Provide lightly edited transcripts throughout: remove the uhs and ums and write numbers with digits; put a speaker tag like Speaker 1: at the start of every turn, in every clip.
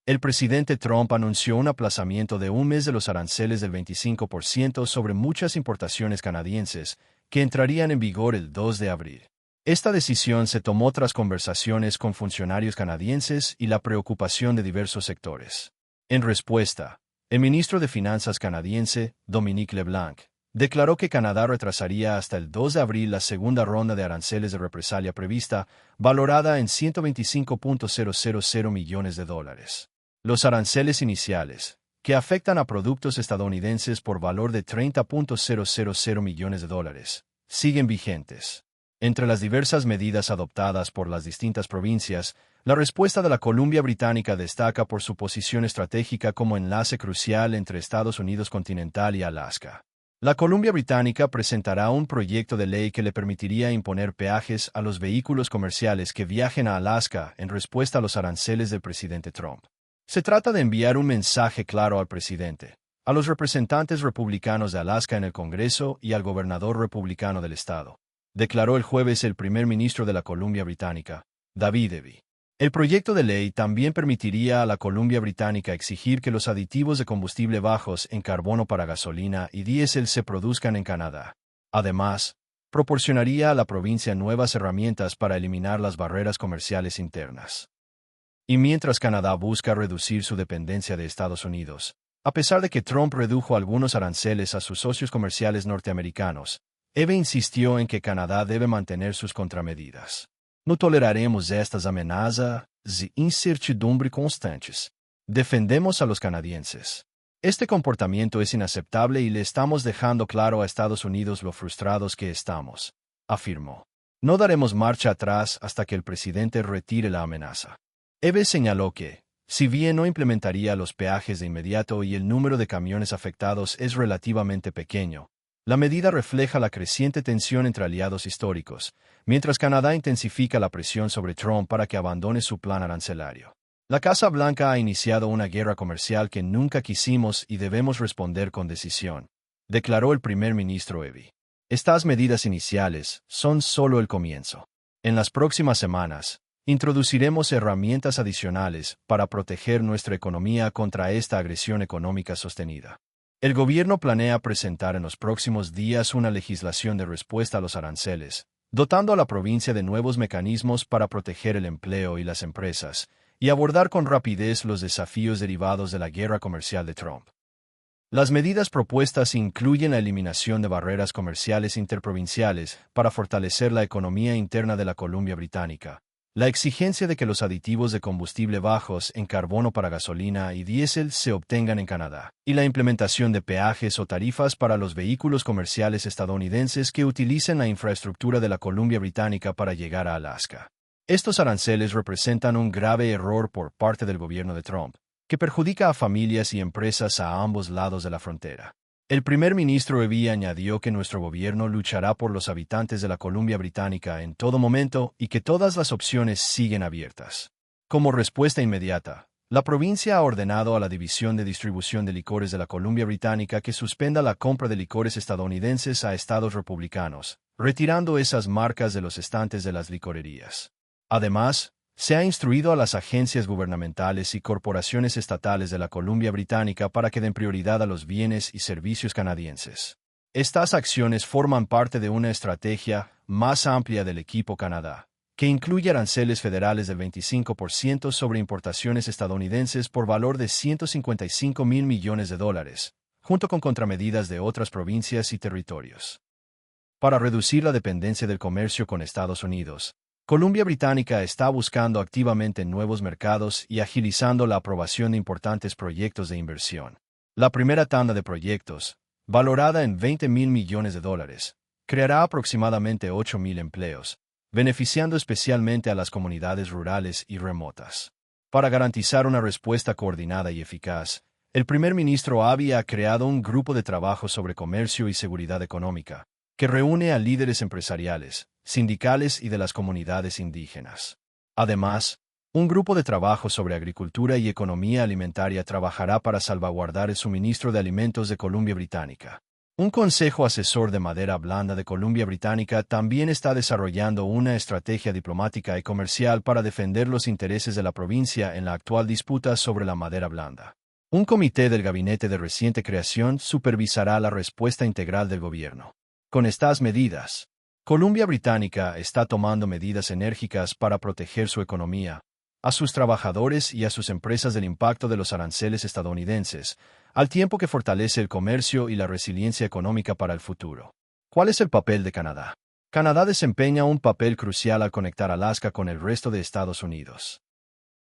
Speaker 1: El presidente Trump anunció un aplazamiento de un mes de los aranceles del 25% sobre muchas importaciones canadienses, que entrarían en vigor el 2 de abril. Esta decisión se tomó tras conversaciones con funcionarios canadienses y la preocupación de diversos sectores. En respuesta, el ministro de Finanzas canadiense, Dominic LeBlanc, declaró que Canadá retrasaría hasta el 2 de abril la segunda ronda de aranceles de represalia prevista, valorada en $125.000 millones. Los aranceles iniciales, que afectan a productos estadounidenses por valor de $30.000 millones, siguen vigentes. Entre las diversas medidas adoptadas por las distintas provincias, la respuesta de la Columbia Británica destaca por su posición estratégica como enlace crucial entre Estados Unidos continental y Alaska. La Columbia Británica presentará un proyecto de ley que le permitiría imponer peajes a los vehículos comerciales que viajen a Alaska en respuesta a los aranceles del presidente Trump. Se trata de enviar un mensaje claro al presidente, a los representantes republicanos de Alaska en el Congreso y al gobernador republicano del estado, declaró el jueves el primer ministro de la Columbia Británica, David Eby. El proyecto de ley también permitiría a la Columbia Británica exigir que los aditivos de combustible bajos en carbono para gasolina y diésel se produzcan en Canadá. Además, proporcionaría a la provincia nuevas herramientas para eliminar las barreras comerciales internas. Y mientras Canadá busca reducir su dependencia de Estados Unidos, a pesar de que Trump redujo algunos aranceles a sus socios comerciales norteamericanos, Eby insistió en que Canadá debe mantener sus contramedidas. No toleraremos estas amenazas e incertidumbre constantes. Defendemos a los canadienses. Este comportamiento es inaceptable y le estamos dejando claro a Estados Unidos lo frustrados que estamos, afirmó. No daremos marcha atrás hasta que el presidente retire la amenaza. Eby señaló que, si bien no implementaría los peajes de inmediato y el número de camiones afectados es relativamente pequeño, la medida refleja la creciente tensión entre aliados históricos, mientras Canadá intensifica la presión sobre Trump para que abandone su plan arancelario. La Casa Blanca ha iniciado una guerra comercial que nunca quisimos y debemos responder con decisión, declaró el primer ministro Eby. Estas medidas iniciales son solo el comienzo. En las próximas semanas, introduciremos herramientas adicionales para proteger nuestra economía contra esta agresión económica sostenida. El gobierno planea presentar en los próximos días una legislación de respuesta a los aranceles, dotando a la provincia de nuevos mecanismos para proteger el empleo y las empresas, y abordar con rapidez los desafíos derivados de la guerra comercial de Trump. Las medidas propuestas incluyen la eliminación de barreras comerciales interprovinciales para fortalecer la economía interna de la Columbia Británica, la exigencia de que los aditivos de combustible bajos en carbono para gasolina y diésel se obtengan en Canadá, y la implementación de peajes o tarifas para los vehículos comerciales estadounidenses que utilicen la infraestructura de la Columbia Británica para llegar a Alaska. Estos aranceles representan un grave error por parte del gobierno de Trump, que perjudica a familias y empresas a ambos lados de la frontera. El primer ministro Eby añadió que nuestro gobierno luchará por los habitantes de la Columbia Británica en todo momento y que todas las opciones siguen abiertas. Como respuesta inmediata, la provincia ha ordenado a la División de Distribución de Licores de la Columbia Británica que suspenda la compra de licores estadounidenses a estados republicanos, retirando esas marcas de los estantes de las licorerías. Además, se ha instruido a las agencias gubernamentales y corporaciones estatales de la Columbia Británica para que den prioridad a los bienes y servicios canadienses. Estas acciones forman parte de una estrategia más amplia del equipo Canadá, que incluye aranceles federales del 25% sobre importaciones estadounidenses por valor de $155 mil millones, junto con contramedidas de otras provincias y territorios. Para reducir la dependencia del comercio con Estados Unidos, Columbia Británica está buscando activamente nuevos mercados y agilizando la aprobación de importantes proyectos de inversión. La primera tanda de proyectos, valorada en $20 mil millones, creará aproximadamente 8,000 empleos, beneficiando especialmente a las comunidades rurales y remotas. Para garantizar una respuesta coordinada y eficaz, el primer ministro Abiy ha creado un grupo de trabajo sobre comercio y seguridad económica, que reúne a líderes empresariales, sindicales y de las comunidades indígenas. Además, un grupo de trabajo sobre agricultura y economía alimentaria trabajará para salvaguardar el suministro de alimentos de Columbia Británica. Un consejo asesor de madera blanda de Columbia Británica también está desarrollando una estrategia diplomática y comercial para defender los intereses de la provincia en la actual disputa sobre la madera blanda. Un comité del gabinete de reciente creación supervisará la respuesta integral del gobierno. Con estas medidas, Columbia Británica está tomando medidas enérgicas para proteger su economía, a sus trabajadores y a sus empresas del impacto de los aranceles estadounidenses, al tiempo que fortalece el comercio y la resiliencia económica para el futuro. ¿Cuál es el papel de Canadá? Canadá desempeña un papel crucial al conectar Alaska con el resto de Estados Unidos.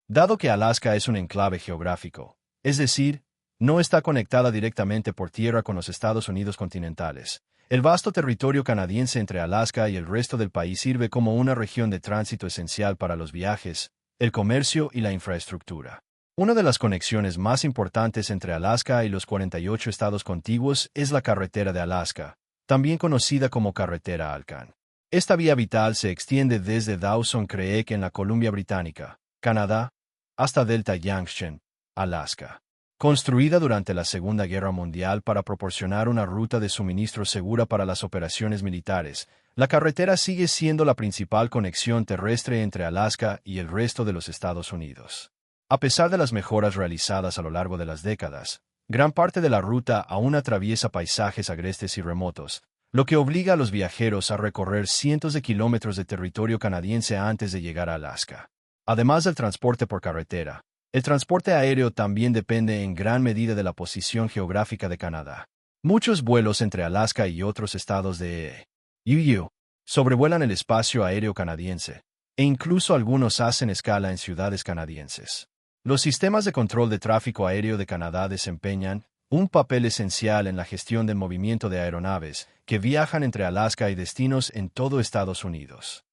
Speaker 1: Dado que Alaska es un enclave geográfico, es decir, no está conectada directamente por tierra con los Estados Unidos continentales, el vasto territorio canadiense entre Alaska y el resto del país sirve como una región de tránsito esencial para los viajes, el comercio y la infraestructura. Una de las conexiones más importantes entre Alaska y los 48 estados contiguos es la carretera de Alaska, también conocida como carretera Alcan. Esta vía vital se extiende desde Dawson Creek en la Columbia Británica, Canadá, hasta Delta Junction, Alaska. Construida durante la Segunda Guerra Mundial para proporcionar una ruta de suministro segura para las operaciones militares, la carretera sigue siendo la principal conexión terrestre entre Alaska y el resto de los Estados Unidos. A pesar de las mejoras realizadas a lo largo de las décadas, gran parte de la ruta aún atraviesa paisajes agrestes y remotos, lo que obliga a los viajeros a recorrer cientos de kilómetros de territorio canadiense antes de llegar a Alaska. Además del transporte por carretera, el transporte aéreo también depende en gran medida de la posición geográfica de Canadá. Muchos vuelos entre Alaska y otros estados de UU sobrevuelan el espacio aéreo canadiense, e incluso algunos hacen escala en ciudades canadienses. Los sistemas de control de tráfico aéreo de Canadá desempeñan un papel esencial en la gestión del movimiento de aeronaves que viajan entre Alaska y destinos en todo Estados Unidos.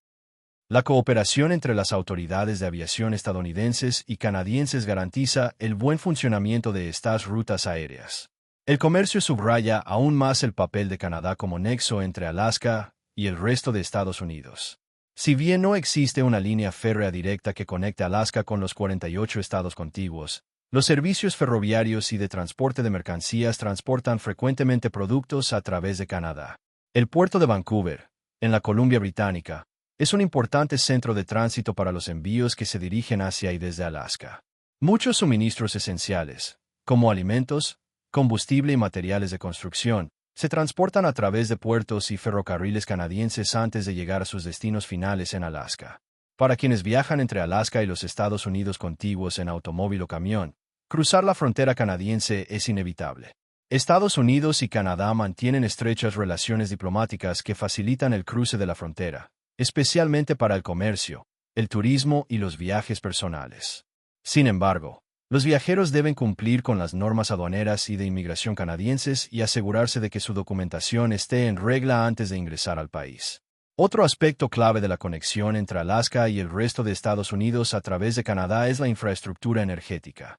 Speaker 1: La cooperación entre las autoridades de aviación estadounidenses y canadienses garantiza el buen funcionamiento de estas rutas aéreas. El comercio subraya aún más el papel de Canadá como nexo entre Alaska y el resto de Estados Unidos. Si bien no existe una línea férrea directa que conecte Alaska con los 48 estados contiguos, los servicios ferroviarios y de transporte de mercancías transportan frecuentemente productos a través de Canadá. El puerto de Vancouver, en la Columbia Británica, es un importante centro de tránsito para los envíos que se dirigen hacia y desde Alaska. Muchos suministros esenciales, como alimentos, combustible y materiales de construcción, se transportan a través de puertos y ferrocarriles canadienses antes de llegar a sus destinos finales en Alaska. Para quienes viajan entre Alaska y los Estados Unidos contiguos en automóvil o camión, cruzar la frontera canadiense es inevitable. Estados Unidos y Canadá mantienen estrechas relaciones diplomáticas que facilitan el cruce de la frontera, especialmente para el comercio, el turismo y los viajes personales. Sin embargo, los viajeros deben cumplir con las normas aduaneras y de inmigración canadienses y asegurarse de que su documentación esté en regla antes de ingresar al país. Otro aspecto clave de la conexión entre Alaska y el resto de Estados Unidos a través de Canadá es la infraestructura energética.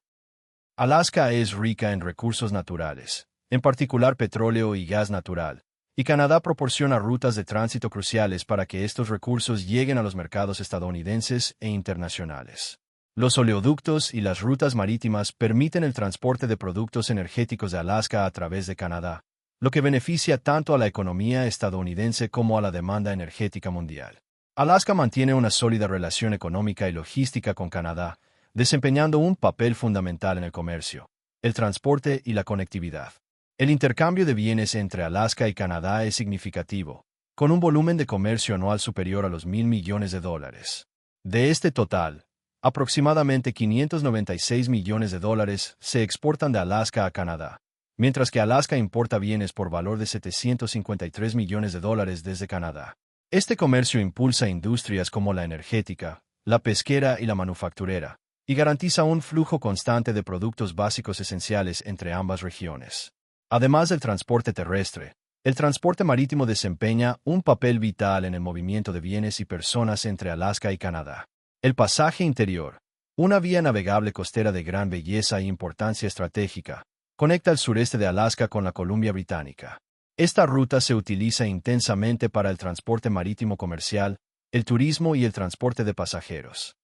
Speaker 1: Alaska es rica en recursos naturales, en particular petróleo y gas natural, y Canadá proporciona rutas de tránsito cruciales para que estos recursos lleguen a los mercados estadounidenses e internacionales. Los oleoductos y las rutas marítimas permiten el transporte de productos energéticos de Alaska a través de Canadá, lo que beneficia tanto a la economía estadounidense como a la demanda energética mundial. Alaska mantiene una sólida relación económica y logística con Canadá, desempeñando un papel fundamental en el comercio, el transporte y la conectividad. El intercambio de bienes entre Alaska y Canadá es significativo, con un volumen de comercio anual superior a los $1,000 millones. De este total, aproximadamente $596 millones se exportan de Alaska a Canadá, mientras que Alaska importa bienes por valor de $753 millones desde Canadá. Este comercio impulsa industrias como la energética, la pesquera y la manufacturera, y garantiza un flujo constante de productos básicos esenciales entre ambas regiones. Además del transporte terrestre, el transporte marítimo desempeña un papel vital en el movimiento de bienes y personas entre Alaska y Canadá. El pasaje interior, una vía navegable costera de gran belleza e importancia estratégica, conecta el sureste de Alaska con la Columbia Británica. Esta ruta se utiliza intensamente para el transporte marítimo comercial, el turismo y el transporte de pasajeros.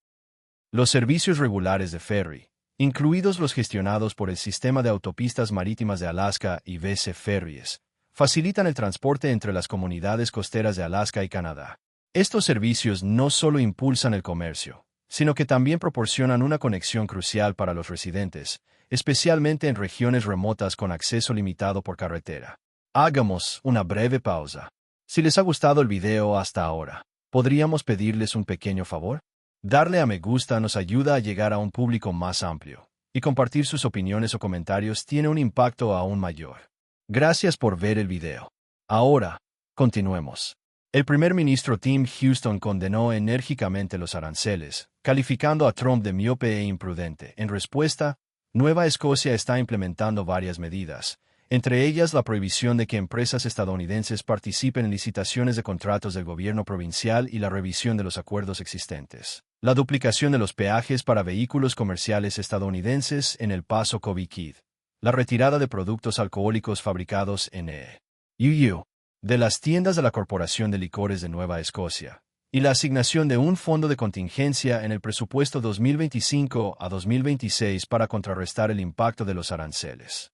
Speaker 1: Los servicios regulares de ferry, incluidos los gestionados por el Sistema de Autopistas Marítimas de Alaska y BC Ferries, facilitan el transporte entre las comunidades costeras de Alaska y Canadá. Estos servicios no solo impulsan el comercio, sino que también proporcionan una conexión crucial para los residentes, especialmente en regiones remotas con acceso limitado por carretera. Hagamos una breve pausa. Si les ha gustado el video hasta ahora, ¿podríamos pedirles un pequeño favor? Darle a me gusta nos ayuda a llegar a un público más amplio, y compartir sus opiniones o comentarios tiene un impacto aún mayor. Gracias por ver el video. Ahora, continuemos. El primer ministro Tim Houston condenó enérgicamente los aranceles, calificando a Trump de miope e imprudente. En respuesta, Nueva Escocia está implementando varias medidas, entre ellas la prohibición de que empresas estadounidenses participen en licitaciones de contratos del gobierno provincial y la revisión de los acuerdos existentes. La duplicación de los peajes para vehículos comerciales estadounidenses en El Paso Cobequid. La retirada de productos alcohólicos fabricados en EU de las tiendas de la Corporación de Licores de Nueva Escocia, y la asignación de un fondo de contingencia en el presupuesto 2025 a 2026 para contrarrestar el impacto de los aranceles.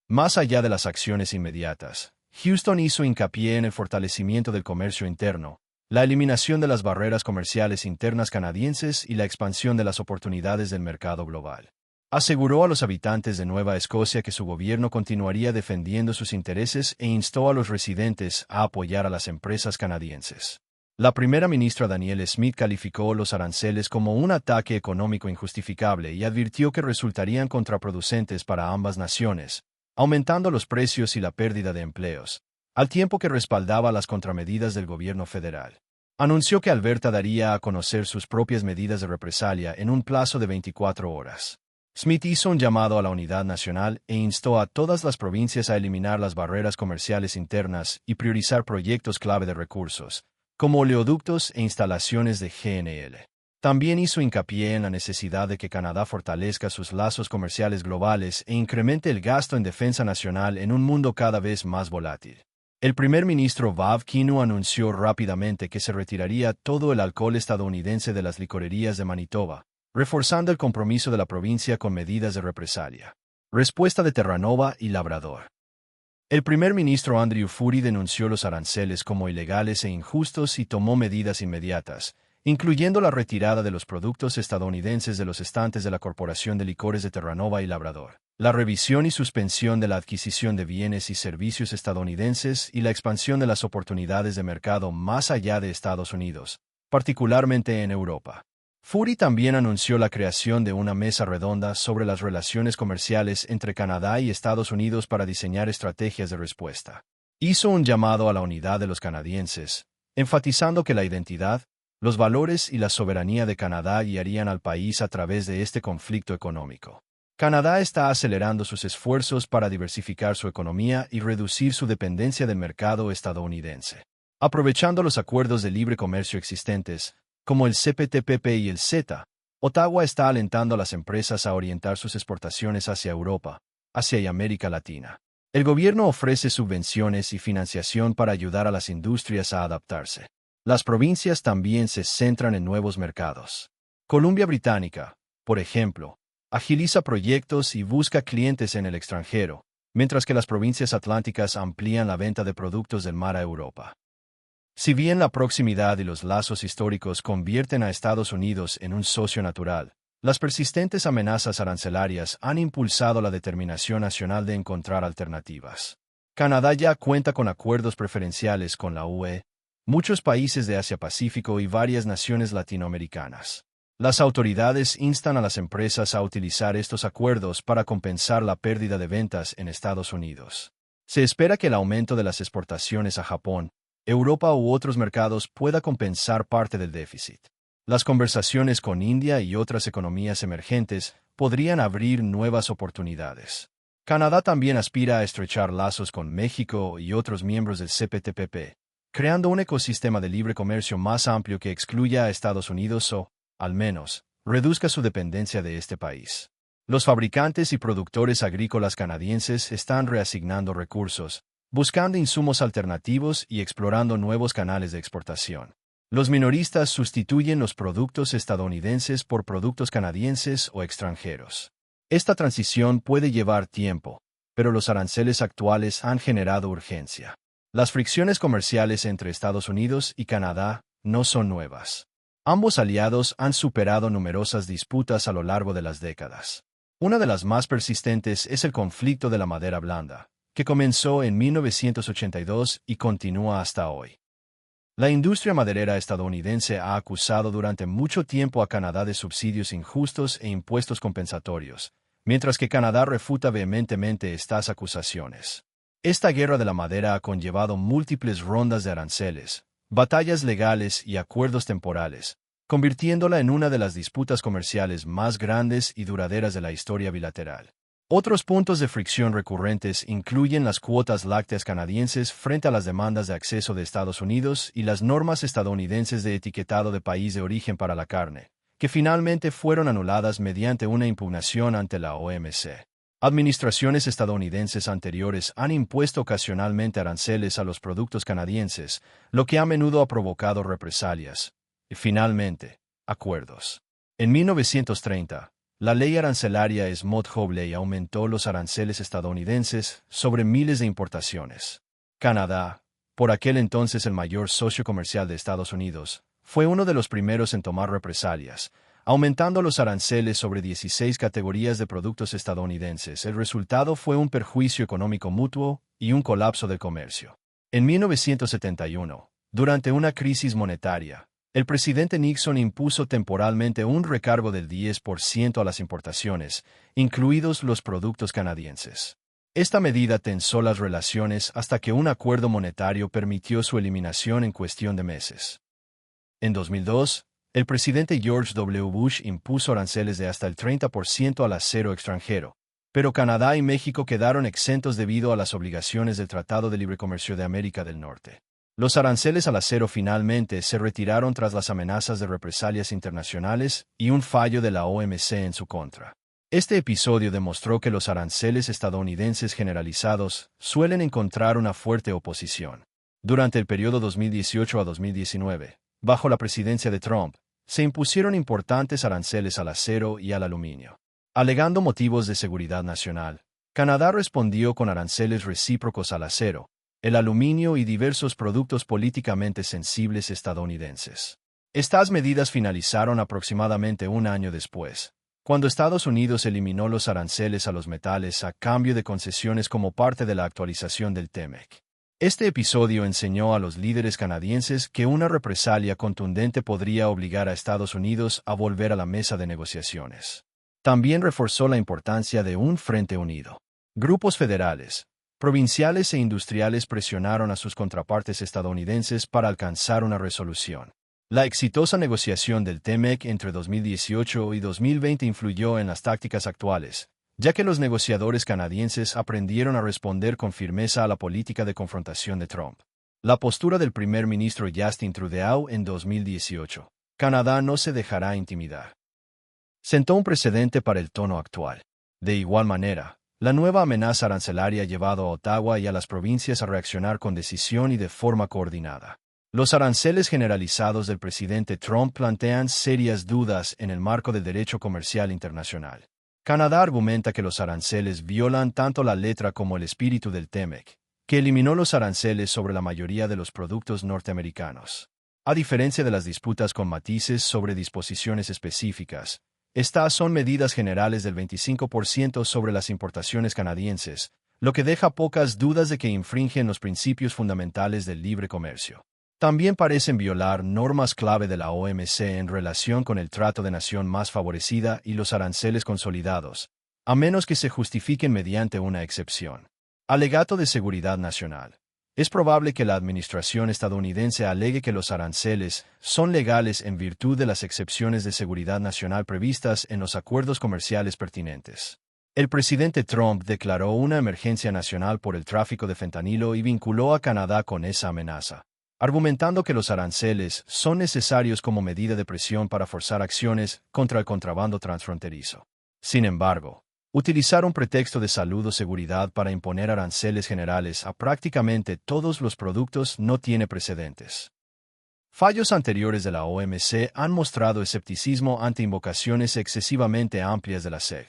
Speaker 1: Más allá de las acciones inmediatas, Houston hizo hincapié en el fortalecimiento del comercio interno, la eliminación de las barreras comerciales internas canadienses y la expansión de las oportunidades del mercado global. Aseguró a los habitantes de Nueva Escocia que su gobierno continuaría defendiendo sus intereses e instó a los residentes a apoyar a las empresas canadienses. La primera ministra Danielle Smith calificó los aranceles como un ataque económico injustificable y advirtió que resultarían contraproducentes para ambas naciones, aumentando los precios y la pérdida de empleos, al tiempo que respaldaba las contramedidas del gobierno federal. Anunció que Alberta daría a conocer sus propias medidas de represalia en un plazo de 24 horas. Smith hizo un llamado a la unidad nacional e instó a todas las provincias a eliminar las barreras comerciales internas y priorizar proyectos clave de recursos, como oleoductos e instalaciones de GNL. También hizo hincapié en la necesidad de que Canadá fortalezca sus lazos comerciales globales e incremente el gasto en defensa nacional en un mundo cada vez más volátil. El primer ministro Vav Kinu anunció rápidamente que se retiraría todo el alcohol estadounidense de las licorerías de Manitoba, reforzando el compromiso de la provincia con medidas de represalia. Respuesta de Terranova y Labrador. El primer ministro Andrew Furey denunció los aranceles como ilegales e injustos y tomó medidas inmediatas, incluyendo la retirada de los productos estadounidenses de los estantes de la Corporación de Licores de Terranova y Labrador, la revisión y suspensión de la adquisición de bienes y servicios estadounidenses y la expansión de las oportunidades de mercado más allá de Estados Unidos, particularmente en Europa. Furey también anunció la creación de una mesa redonda sobre las relaciones comerciales entre Canadá y Estados Unidos para diseñar estrategias de respuesta. Hizo un llamado a la unidad de los canadienses, enfatizando que la identidad, los valores y la soberanía de Canadá guiarían al país a través de este conflicto económico. Canadá está acelerando sus esfuerzos para diversificar su economía y reducir su dependencia del mercado estadounidense. Aprovechando los acuerdos de libre comercio existentes, como el CPTPP y el CETA, Ottawa está alentando a las empresas a orientar sus exportaciones hacia Europa, Asia y América Latina. El gobierno ofrece subvenciones y financiación para ayudar a las industrias a adaptarse. Las provincias también se centran en nuevos mercados. Columbia Británica, por ejemplo, agiliza proyectos y busca clientes en el extranjero, mientras que las provincias atlánticas amplían la venta de productos del mar a Europa. Si bien la proximidad y los lazos históricos convierten a Estados Unidos en un socio natural, las persistentes amenazas arancelarias han impulsado la determinación nacional de encontrar alternativas. Canadá ya cuenta con acuerdos preferenciales con la UE, muchos países de Asia-Pacífico y varias naciones latinoamericanas. Las autoridades instan a las empresas a utilizar estos acuerdos para compensar la pérdida de ventas en Estados Unidos. Se espera que el aumento de las exportaciones a Japón, Europa u otros mercados pueda compensar parte del déficit. Las conversaciones con India y otras economías emergentes podrían abrir nuevas oportunidades. Canadá también aspira a estrechar lazos con México y otros miembros del CPTPP, creando un ecosistema de libre comercio más amplio que excluya a Estados Unidos o, al menos, reduzca su dependencia de este país. Los fabricantes y productores agrícolas canadienses están reasignando recursos, buscando insumos alternativos y explorando nuevos canales de exportación. Los minoristas sustituyen los productos estadounidenses por productos canadienses o extranjeros. Esta transición puede llevar tiempo, pero los aranceles actuales han generado urgencia. Las fricciones comerciales entre Estados Unidos y Canadá no son nuevas. Ambos aliados han superado numerosas disputas a lo largo de las décadas. Una de las más persistentes es el conflicto de la madera blanda, que comenzó en 1982 y continúa hasta hoy. La industria maderera estadounidense ha acusado durante mucho tiempo a Canadá de subsidios injustos e impuestos compensatorios, mientras que Canadá refuta vehementemente estas acusaciones. Esta guerra de la madera ha conllevado múltiples rondas de aranceles, batallas legales y acuerdos temporales, convirtiéndola en una de las disputas comerciales más grandes y duraderas de la historia bilateral. Otros puntos de fricción recurrentes incluyen las cuotas lácteas canadienses frente a las demandas de acceso de Estados Unidos y las normas estadounidenses de etiquetado de país de origen para la carne, que finalmente fueron anuladas mediante una impugnación ante la OMC. Administraciones estadounidenses anteriores han impuesto ocasionalmente aranceles a los productos canadienses, lo que a menudo ha provocado represalias. Y finalmente, acuerdos. En 1930, la ley arancelaria Smoot-Hawley aumentó los aranceles estadounidenses sobre miles de importaciones. Canadá, por aquel entonces el mayor socio comercial de Estados Unidos, fue uno de los primeros en tomar represalias, aumentando los aranceles sobre 16 categorías de productos estadounidenses. El resultado fue un perjuicio económico mutuo y un colapso del comercio. En 1971, durante una crisis monetaria, el presidente Nixon impuso temporalmente un recargo del 10% a las importaciones, incluidos los productos canadienses. Esta medida tensó las relaciones hasta que un acuerdo monetario permitió su eliminación en cuestión de meses. En 2002, el presidente George W. Bush impuso aranceles de hasta el 30% al acero extranjero, pero Canadá y México quedaron exentos debido a las obligaciones del Tratado de Libre Comercio de América del Norte. Los aranceles al acero finalmente se retiraron tras las amenazas de represalias internacionales y un fallo de la OMC en su contra. Este episodio demostró que los aranceles estadounidenses generalizados suelen encontrar una fuerte oposición. Durante el periodo 2018 a 2019, bajo la presidencia de Trump, se impusieron importantes aranceles al acero y al aluminio. Alegando motivos de seguridad nacional, Canadá respondió con aranceles recíprocos al acero, el aluminio y diversos productos políticamente sensibles estadounidenses. Estas medidas finalizaron aproximadamente un año después, cuando Estados Unidos eliminó los aranceles a los metales a cambio de concesiones como parte de la actualización del TEMEC. Este episodio enseñó a los líderes canadienses que una represalia contundente podría obligar a Estados Unidos a volver a la mesa de negociaciones. También reforzó la importancia de un frente unido. Grupos federales, provinciales e industriales presionaron a sus contrapartes estadounidenses para alcanzar una resolución. La exitosa negociación del TEMEC entre 2018 y 2020 influyó en las tácticas actuales, ya que los negociadores canadienses aprendieron a responder con firmeza a la política de confrontación de Trump. La postura del primer ministro Justin Trudeau en 2018. Canadá no se dejará intimidar. Sentó un precedente para el tono actual. De igual manera, la nueva amenaza arancelaria ha llevado a Ottawa y a las provincias a reaccionar con decisión y de forma coordinada. Los aranceles generalizados del presidente Trump plantean serias dudas en el marco del derecho comercial internacional. Canadá argumenta que los aranceles violan tanto la letra como el espíritu del TEMEC, que eliminó los aranceles sobre la mayoría de los productos norteamericanos. A diferencia de las disputas con matices sobre disposiciones específicas, estas son medidas generales del 25% sobre las importaciones canadienses, lo que deja pocas dudas de que infringen los principios fundamentales del libre comercio. También parecen violar normas clave de la OMC en relación con el trato de nación más favorecida y los aranceles consolidados, a menos que se justifiquen mediante una excepción. Alegato de seguridad nacional. Es probable que la administración estadounidense alegue que los aranceles son legales en virtud de las excepciones de seguridad nacional previstas en los acuerdos comerciales pertinentes. El presidente Trump declaró una emergencia nacional por el tráfico de fentanilo y vinculó a Canadá con esa amenaza, argumentando que los aranceles son necesarios como medida de presión para forzar acciones contra el contrabando transfronterizo. Sin embargo, utilizar un pretexto de salud o seguridad para imponer aranceles generales a prácticamente todos los productos no tiene precedentes. Fallos anteriores de la OMC han mostrado escepticismo ante invocaciones excesivamente amplias de la SEG.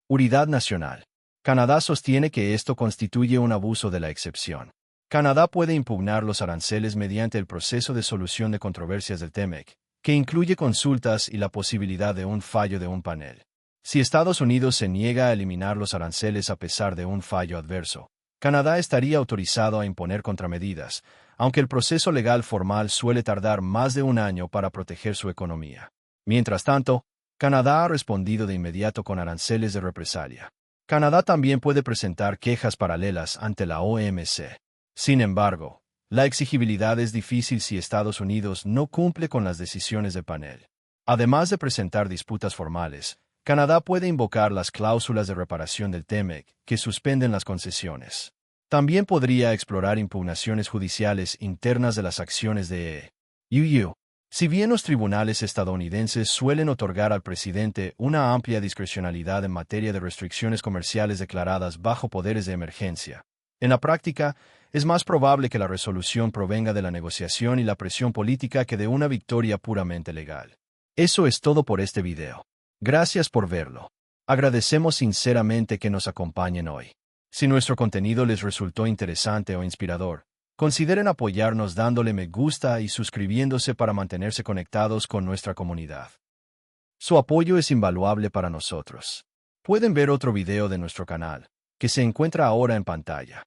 Speaker 1: Unidad nacional. Canadá sostiene que esto constituye un abuso de la excepción. Canadá puede impugnar los aranceles mediante el proceso de solución de controversias del TEMEC, que incluye consultas y la posibilidad de un fallo de un panel. Si Estados Unidos se niega a eliminar los aranceles a pesar de un fallo adverso, Canadá estaría autorizado a imponer contramedidas, aunque el proceso legal formal suele tardar más de un año para proteger su economía. Mientras tanto, Canadá ha respondido de inmediato con aranceles de represalia. Canadá también puede presentar quejas paralelas ante la OMC. Sin embargo, la exigibilidad es difícil si Estados Unidos no cumple con las decisiones del panel. Además de presentar disputas formales, Canadá puede invocar las cláusulas de reparación del TEMEC, que suspenden las concesiones. También podría explorar impugnaciones judiciales internas de las acciones de EU. Si bien los tribunales estadounidenses suelen otorgar al presidente una amplia discrecionalidad en materia de restricciones comerciales declaradas bajo poderes de emergencia, en la práctica, es más probable que la resolución provenga de la negociación y la presión política que de una victoria puramente legal. Eso es todo por este video. Gracias por verlo. Agradecemos sinceramente que nos acompañen hoy. Si nuestro contenido les resultó interesante o inspirador, consideren apoyarnos dándole me gusta y suscribiéndose para mantenerse conectados con nuestra comunidad. Su apoyo es invaluable para nosotros. Pueden ver otro video de nuestro canal, que se encuentra ahora en pantalla.